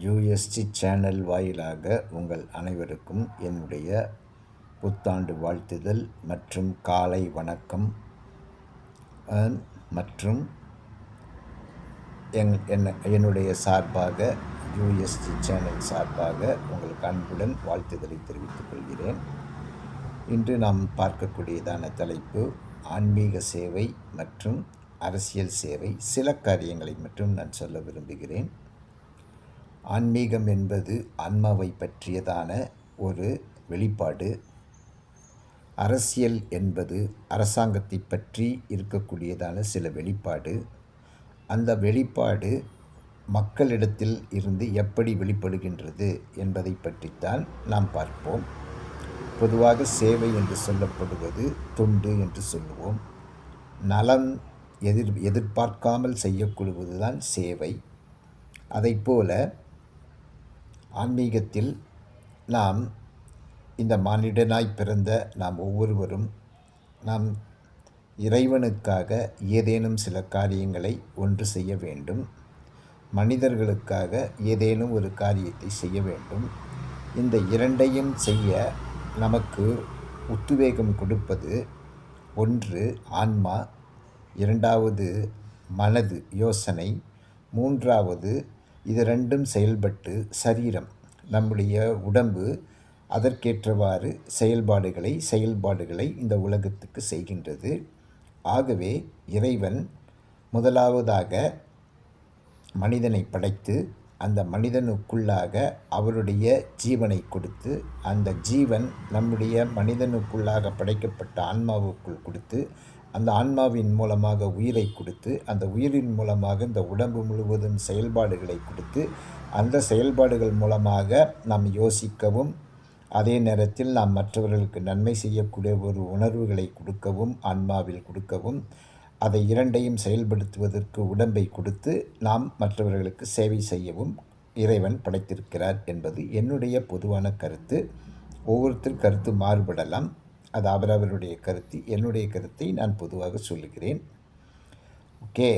USD channel வாயிலாக உங்கள் அனைவருக்கும் என்னுடைய புத்தாண்டு வாழ்த்துதல் மற்றும் காலை வணக்கம் மற்றும் என்னுடைய சார்பாக யூஎஸ்டி சேனல் சார்பாக உங்களுக்கு அன்புடன் வாழ்த்துதலை தெரிவித்துக் கொள்கிறேன். இன்று நாம் பார்க்கக்கூடியதான தலைப்பு ஆன்மீக சேவை மற்றும் அரசியல் சேவை. சில காரியங்களை மட்டும் நான் சொல்ல விரும்புகிறேன். ஆன்மீகம் என்பது ஆன்மாவை பற்றியதான ஒரு வெளிப்பாடு. அரசியல் என்பது அரசாங்கத்தை பற்றி இருக்கக்கூடியதான சில வெளிப்பாடு. அந்த வெளிப்பாடு மக்களிடத்தில் இருந்து எப்படி வெளிப்படுகின்றது என்பதை பற்றித்தான் நாம் பார்ப்போம். பொதுவாக சேவை என்று சொல்லப்படுவது தொண்டு என்று சொல்லுவோம். நலம் எதிர்பார்க்காமல் செய்யக்கூடுவதுதான் சேவை. அதைப்போல ஆன்மீகத்தில் நாம் இந்த மானிடனாய் பிறந்த நாம் ஒவ்வொருவரும் நாம் இறைவனுக்காக ஏதேனும் சில காரியங்களை ஒன்று செய்ய வேண்டும். மனிதர்களுக்காக ஏதேனும் ஒரு காரியத்தை செய்ய வேண்டும். இந்த இரண்டையும் செய்ய நமக்கு உத்வேகம் கொடுப்பது ஒன்று ஆன்மா, இரண்டாவது மனது யோசனை, மூன்றாவது இது ரெண்டும் செயல்பட்டு சரீரம் நம்முடைய உடம்பு அதற்கேற்றவாறு செயல்பாடுகளை இந்த உலகத்துக்கு செய்கின்றது. ஆகவே இறைவன் முதலாவதாக மனிதனை படைத்து அந்த மனிதனுக்குள்ளாக அவருடைய ஜீவனை கொடுத்து அந்த ஜீவன் நம்முடைய மனிதனுக்குள்ளாக படைக்கப்பட்ட ஆன்மாவுக்குள் கொடுத்து அந்த ஆன்மாவின் மூலமாக உயிரை கொடுத்து அந்த உயிரின் மூலமாக இந்த உடம்பு முழுவதும் செயல்பாடுகளை கொடுத்து அந்த செயல்பாடுகள் மூலமாக நாம் யோசிக்கவும் அதே நேரத்தில் நாம் மற்றவர்களுக்கு நன்மை செய்யக்கூடிய ஒரு உணர்வுகளை கொடுக்கவும் ஆன்மாவில் கொடுக்கவும் அதை இரண்டையும் செயல்படுத்துவதற்கு உடம்பை கொடுத்து நாம் மற்றவர்களுக்கு சேவை செய்யவும் இறைவன் படைத்திருக்கிறார் என்பது என்னுடைய பொதுவான கருத்து. ஒவ்வொருத்தர் கருத்து மாறுபடலாம். அது அவரவருடைய கருத்து. என்னுடைய கருத்தை நான் பொதுவாக சொல்லுகிறேன். ஓகே.